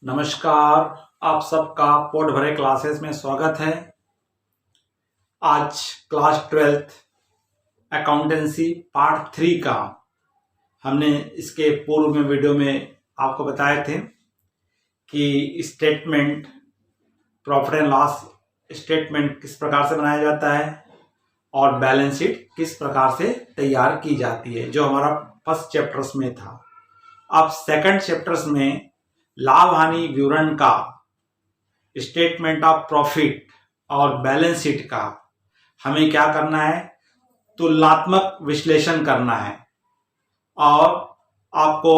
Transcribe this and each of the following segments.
नमस्कार। आप सबका पोर्ट भरे क्लासेस में स्वागत है। आज क्लास 12th अकाउंटेंसी पार्ट 3 का हमने इसके पूर्व में वीडियो में आपको बताए थे कि statement, profit and loss statement किस प्रकार से बनाया जाता है और बैलेंस शीट किस प्रकार से तैयार की जाती है, जो हमारा फर्स्ट चैप्टर्स में था। अब सेकंड चैप्टर्स में लाभ हानि विवरण का, स्टेटमेंट ऑफ प्रॉफिट और बैलेंस शीट का हमें क्या करना है, तुलनात्मक विश्लेषण करना है। और आपको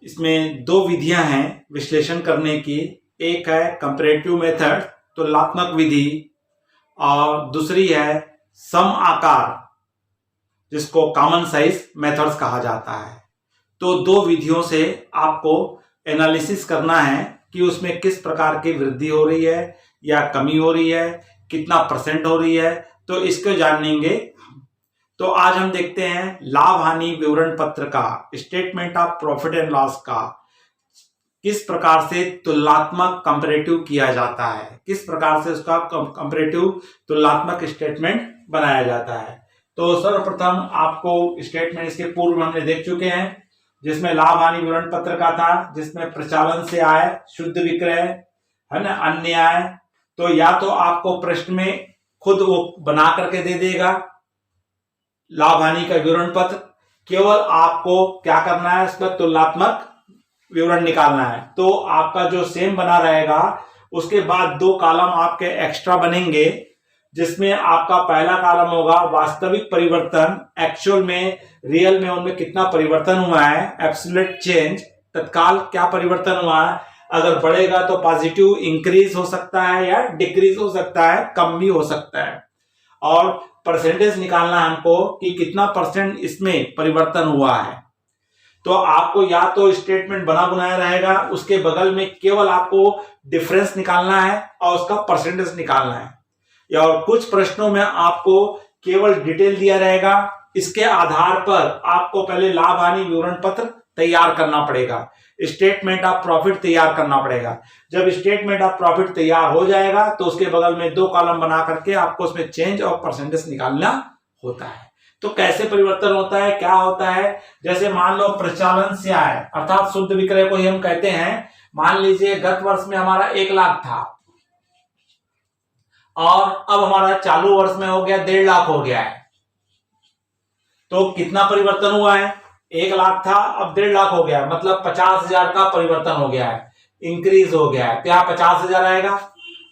इसमें दो विधियां हैं विश्लेषण करने की। एक है कंपैरेटिव मेथड, तुलनात्मक विधि, और दूसरी है सम आकार, जिसको कॉमन साइज मेथड्स कहा जाता है। तो दो विधियों से आपको एनालिसिस करना है कि उसमें किस प्रकार की वृद्धि हो रही है या कमी हो रही है, कितना % हो रही है, तो इसको जानेंगे। तो आज हम देखते हैं लाभ हानि विवरण पत्र का, statement of profit and loss का किस प्रकार से तुलनात्मक कंपैरेटिव किया जाता है, किस प्रकार से उसका कंपैरेटिव तुलनात्मक स्टेटमेंट बनाया जाता है। तो सर्वप्रथम आपको स्टेटमेंट इसके पूर्व हमने देख चुके हैं, जिसमें लाभ हानि विवरण पत्र का था, जिसमें प्रचालन से आय, शुद्ध विक्रय, है ना, अन्य आय। तो या तो आपको प्रश्न में खुद वो बना करके दे देगा लाभ हानि का विवरण पत्र, केवल आपको क्या करना है, उसका तुलनात्मक विवरण निकालना है। तो आपका जो सेम बना रहेगा, उसके बाद दो कॉलम आपके एक्स्ट्रा बनेंगे, जिसमें आपका पहला कॉलम होगा वास्तविक परिवर्तन, एक्चुअल में, रियल में उनमें कितना परिवर्तन हुआ है, एब्सोल्यूट चेंज, तत्काल क्या परिवर्तन हुआ है। अगर बढ़ेगा तो पॉजिटिव इंक्रीज हो सकता है या डिक्रीज हो सकता है, कम भी हो सकता है। और परसेंटेज निकालना है हमको कि कितना % इसमें परिवर्तन हुआ है। तो आपको या तो स्टेटमेंट बना बनाया रहेगा, उसके बगल में केवल आपको डिफरेंस निकालना है और उसका परसेंटेज निकालना है। या और कुछ प्रश्नों में आपको केवल डिटेल दिया रहेगा, इसके आधार पर आपको पहले लाभ हानि विवरण पत्र तैयार करना पड़ेगा, स्टेटमेंट ऑफ प्रॉफिट तैयार करना पड़ेगा। जब स्टेटमेंट ऑफ प्रॉफिट तैयार हो जाएगा तो उसके बगल में दो कॉलम बना करके आपको उसमें चेंज और परसेंटेज निकालना होता है। तो कैसे परिवर्तन होता है, क्या होता है, जैसे मान लो प्रचालन से आय अर्थात शुद्ध विक्रय को ही हम कहते हैं। मान लीजिए गत वर्ष में हमारा 1 लाख था और अब हमारा चालू वर्ष में हो गया 1.5 लाख हो गया है। तो कितना परिवर्तन हुआ है, 1 लाख था अब 1.5 लाख हो गया, मतलब 50,000 का परिवर्तन हो गया है, इंक्रीज हो गया है। तो यहाँ 50,000 आएगा।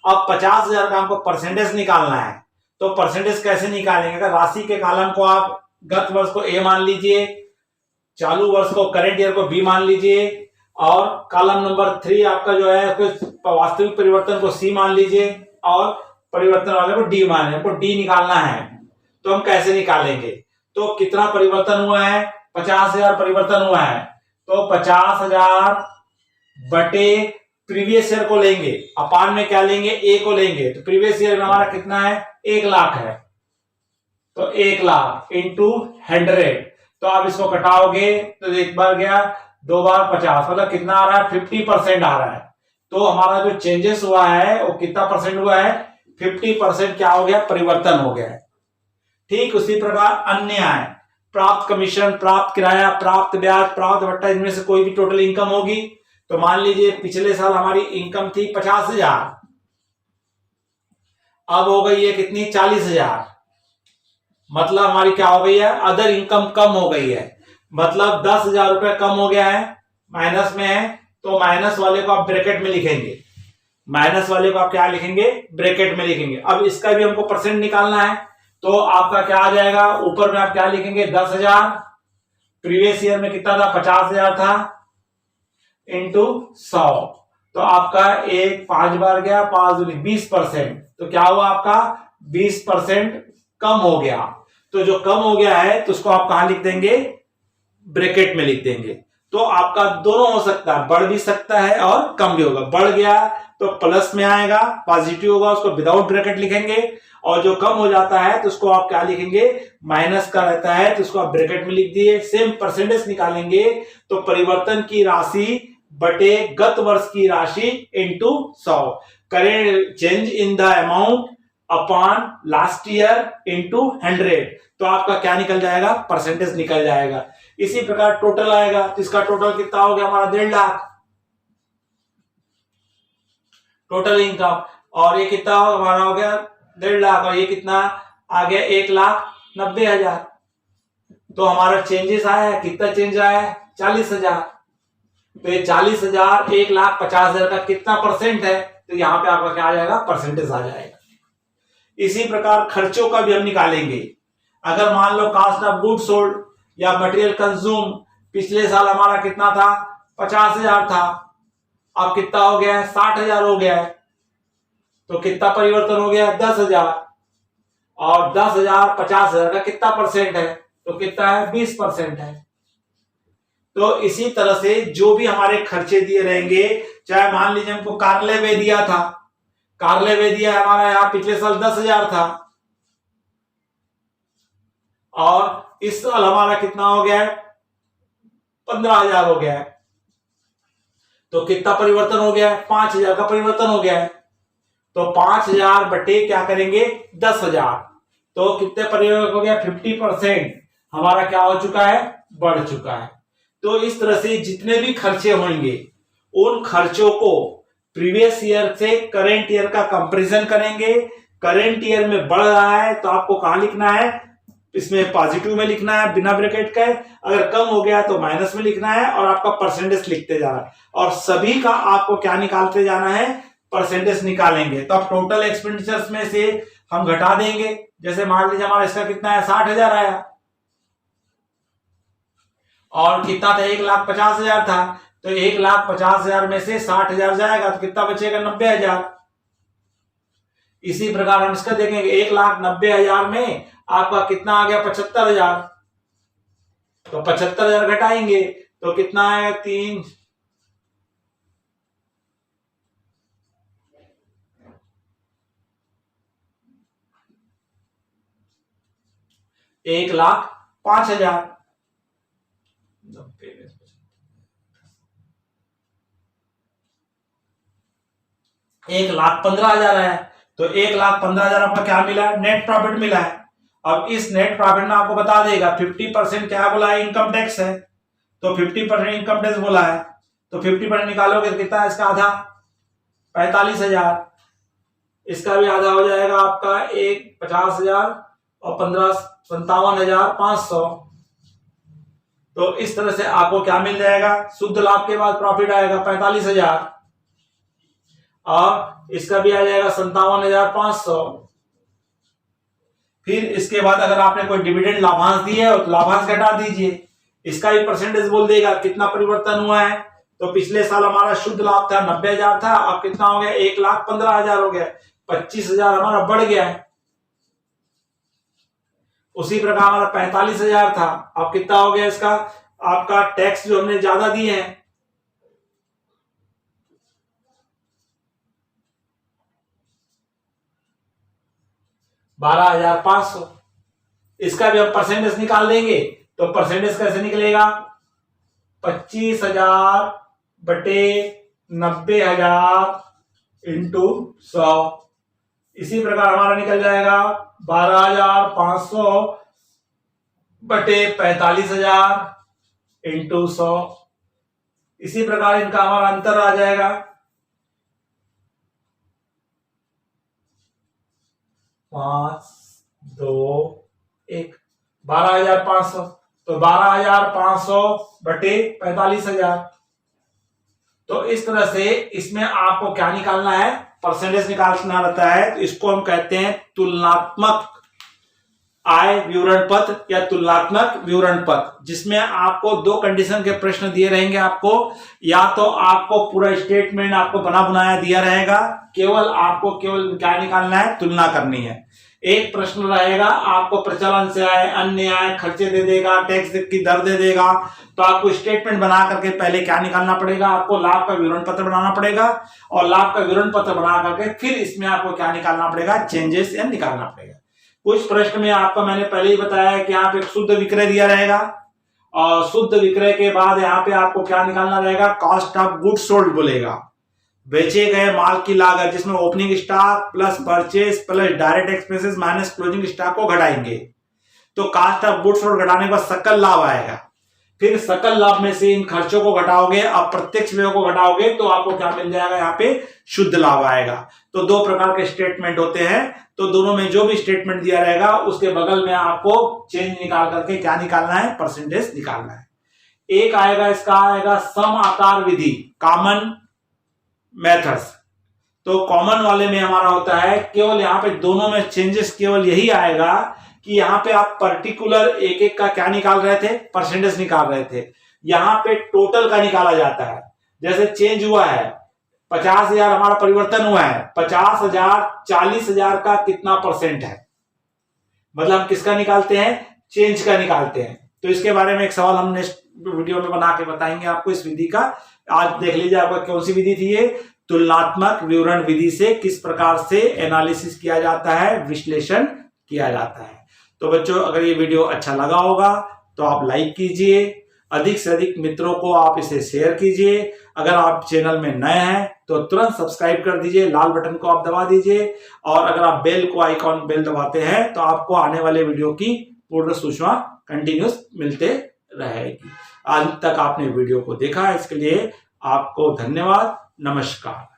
अब 50,000 का हमको परसेंटेज निकालना है। तो परसेंटेज कैसे निकालेंगे, अगर राशि के कॉलम को आप गत वर्ष को ए मान लीजिए, चालू वर्ष को, करेंट ईयर को बी मान लीजिए, और कॉलम नंबर 3 आपका जो है वास्तविक परिवर्तन को सी मान लीजिए, और परिवर्तन वाले को डी माने, हमको डी निकालना है। तो हम कैसे निकालेंगे, तो कितना परिवर्तन हुआ है, 50,000 परिवर्तन हुआ है। तो 50,000 बटे प्रीवियस ईयर को लेंगे, अपान में क्या लेंगे, ए को लेंगे। तो प्रीवियस ईयर में हमारा कितना है, 1 लाख है। तो 1 लाख इंटू 100। तो आप इसको कटाओगे तो एक बार गया, 2 बार 50, मतलब कितना आ रहा है, 50% आ रहा है। तो हमारा जो चेंजेस हुआ है वो कितना % हुआ है, 50% क्या हो गया, परिवर्तन हो गया है। ठीक उसी प्रकार अन्य आय, प्राप्त कमीशन, प्राप्त किराया, प्राप्त ब्याज, प्राप्त भत्ता, इनमें से कोई भी टोटल इनकम होगी। तो मान लीजिए पिछले साल हमारी इनकम थी 50,000, अब हो गई है कितनी, 40,000। मतलब हमारी क्या हो गई है, अदर इनकम कम हो गई है, मतलब 10,000 रुपए कम हो गया है, माइनस में है। तो माइनस वाले को आप ब्रैकेट में लिखेंगे, माइनस वाले को आप क्या लिखेंगे, ब्रैकेट में लिखेंगे। अब इसका भी हमको % निकालना है। तो आपका क्या आ जाएगा, ऊपर में आप क्या लिखेंगे, 10,000, प्रीवियस ईयर में कितना था, 50,000 था, इंटू 100। तो आपका 5 बार गया, 5 दूनी 20%। तो क्या हुआ आपका, 20% कम हो गया। तो जो कम हो गया है तो उसको आप कहां लिख देंगे, ब्रैकेट में लिख देंगे। तो आपका दोनों हो सकता है, बढ़ भी सकता है और कम भी होगा। बढ़ गया तो प्लस में आएगा, पॉजिटिव होगा, उसको विदाउट ब्रैकेट लिखेंगे। और जो कम हो जाता है तो उसको आप क्या लिखेंगे, माइनस का रहता है तो उसको आप ब्रैकेट में लिख दिए। सेम परसेंटेज निकालेंगे तो परिवर्तन की राशि बटे गत वर्ष की राशि into 100, current change in the amount upon last year into 100। तो आपका क्या निकल जाएगा, परसेंटेज निकल जाएगा। इसी प्रकार टोटल आएगा, तो इसका टोटल कितना हो गया हमारा 1.5 लाख टोटल इनकम, और ये कितना हमारा हो गया 1.5 लाख, और ये कितना आ गया 1,90,000। तो हमारा चेंजेस आया है, कितना चेंज आया है 40,000। तो ये 40,000 1,50,000 का कितना परसेंट है, तो यहां पे आपका क्या आ जाएगा, परसेंटेज आ जाएगा। इसी प्रकार खर्चों का भी हम निकालेंगे। अगर मान लो कास्ट ऑफ गुड सोल्ड या मटेरियल कंज्यूम पिछले साल हमारा कितना था 50,000 था, अब कितना हो गया है 60,000 हो गया है, तो कितना परिवर्तन हो गया 10,000, और 10,000 50,000 का कितना परसेंट है, तो कितना है 20% है। तो इसी तरह से जो भी हमारे खर्चे दिए रहेंगे, चाहे मान लीजिए हमको कार्यालय व्यय दिया था, कार्यालय व्यय दिया हमारा यहाँ पिछले साल 10,000 था, और इस साल हमारा कितना हो गया है 15,000 हो गया है, तो कितना परिवर्तन हो गया है 5,000 का परिवर्तन हो गया है। तो 5,000 बटे क्या करेंगे 10,000, तो कितने परिवर्तन हो गया 50% हमारा क्या हो चुका है, बढ़ चुका है। तो इस तरह से जितने भी खर्चे होंगे उन खर्चों को प्रीवियस ईयर से करेंट ईयर का कंपैरिजन करेंगे। करेंट ईयर में बढ़ रहा है तो आपको कहां लिखना है, इसमें पॉजिटिव में लिखना है बिना ब्रैकेट के, अगर कम हो गया तो माइनस में लिखना है, और आपका परसेंटेज लिखते जाना है, और सभी का आपको क्या निकालते जाना है, परसेंटेज निकालेंगे। तो अब टोटल एक्सपेंडिचर्स में से हम घटा देंगे, जैसे मान लीजिए हमारा इसका कितना है 60,000 आया, और कितना था 1,50,000 था, तो 1,50,000 में से 60,000 जाएगा तो कितना बचेगा 90,000। इसी प्रकार हम इसका देखेंगे 1,90,000 में आपका कितना आ गया 75,000, तो 75,000 घटाएंगे तो कितना है 3 1,05,000, 1,15,000 है, तो 1,15,000 आपका क्या मिला, नेट प्रॉफिट मिला है। अब इस नेट प्रॉफिट में आपको बता देगा 50% क्या बोला है, इनकम टैक्स है, तो 50% इनकम टैक्स बोला है, तो 50% निकालोगे तो कितना है इसका आधा 45,000, इसका भी आधा हो जाएगा आपका 50,000 और 15 57,500। तो इस तरह से आपको क्या मिल जाएगा, शुद्ध लाभ के बाद प्रॉफिट आएगा 45,000, और इसका भी आ जाएगा 57,500। फिर इसके बाद अगर आपने कोई डिविडेंड लाभांश दिया है तो लाभांश घटा दीजिए, इसका भी परसेंटेज बोल देगा कितना परिवर्तन हुआ है। तो पिछले साल हमारा शुद्ध लाभ था 90,000 था, अब कितना हो गया 1,15,000 हो गया, 25,000 हमारा बढ़ गया है। उसी प्रकार हमारा 45,000 था, अब कितना हो गया इसका, आपका टैक्स जो हमने ज्यादा दिए हैं 12,500, इसका भी हम परसेंटेज निकाल देंगे। तो परसेंटेज कैसे निकलेगा, 25,000 बटे 90,000 इंटू 100। इसी प्रकार हमारा निकल जाएगा 12,500 बटे 45,000 इंटू 100। इसी प्रकार इनका हमारा अंतर आ जाएगा 5, 2, 1, 12,500। तो 12,500 बटे 45,000। तो इस तरह से इसमें आपको क्या निकालना है, परसेंटेज निकालना रहता है। तो इसको हम कहते हैं तुलनात्मक आय विवरण पत्र या तुलनात्मक विवरण पत्र, जिसमें आपको दो कंडीशन के प्रश्न दिए रहेंगे। आपको या तो आपको पूरा स्टेटमेंट आपको बना बनाया दिया रहेगा, आपको केवल क्या निकालना है, तुलना करनी है। एक प्रश्न रहेगा आपको प्रचलन से आए, अन्य आए, खर्चे दे देगा, टैक्स की दर दे देगा। तो आपको स्टेटमेंट बना करके पहले क्या निकालना पड़ेगा, आपको लाभ का विवरण पत्र बनाना पड़ेगा, और लाभ का विवरण पत्र बना करके फिर इसमें आपको क्या निकालना पड़ेगा, चेंजेस या निकालना पड़ेगा। कुछ प्रश्न में आपको मैंने पहले ही बताया है कि यहाँ पे शुद्ध विक्रय दिया रहेगा, और शुद्ध विक्रय के बाद यहाँ पे आपको क्या निकालना रहेगा, कॉस्ट ऑफ गुड्स सोल्ड बोलेगा। बेचे गए माल की लागत जिसमें opening stock plus purchase plus direct expenses minus closing stock को घटाएंगे तो कॉस्ट ऑफ गुड्स सोल्ड घटाने के बाद सकल लाभ आएगा। फिर सकल लाभ में से इन खर्चों को घटाओगे, अप्रत्यक्ष व्यय को घटाओगे तो आपको क्या मिल जाएगा, यहाँ पे शुद्ध लाभ आएगा। तो दो प्रकार के स्टेटमेंट होते हैं, तो दोनों में जो भी स्टेटमेंट दिया रहेगा उसके बगल में आपको चेंज निकाल करके क्या निकालना है, परसेंटेज निकालना है। एक आएगा, इसका आएगा सम आकार विधि, कॉमन मेथड्स। तो कॉमन वाले में हमारा होता है केवल यहाँ पे दोनों में चेंजेस केवल यही आएगा कि यहाँ पे आप पर्टिकुलर एक एक का क्या निकाल रहे थे, परसेंटेज निकाल रहे थे, यहाँ पे टोटल का निकाला जाता है। जैसे चेंज हुआ है 50,000 हमारा परिवर्तन हुआ है, 50,000 40,000 का कितना परसेंट है, मतलब हम किसका निकालते हैं, चेंज का निकालते हैं। तो इसके बारे में एक सवाल हम नेक्स्ट वीडियो में बना के बताएंगे आपको इस विधि का। आज देख लीजिए आपका कौन सी विधि थी ये, तुलनात्मक विवरण विधि से किस प्रकार से एनालिसिस किया जाता है, विश्लेषण किया जाता है। तो बच्चों अगर ये वीडियो अच्छा लगा होगा तो आप लाइक कीजिए, अधिक से अधिक मित्रों को आप इसे शेयर कीजिए। अगर आप चैनल में नए हैं तो तुरंत सब्सक्राइब कर दीजिए, लाल बटन को आप दबा दीजिए, और अगर आप बेल को आइकॉन बेल दबाते हैं तो आपको आने वाले वीडियो की पूर्ण सूचना कंटिन्यूस मिलते रहेगी। आज तक आपने वीडियो को देखा, इसके लिए आपको धन्यवाद। नमस्कार।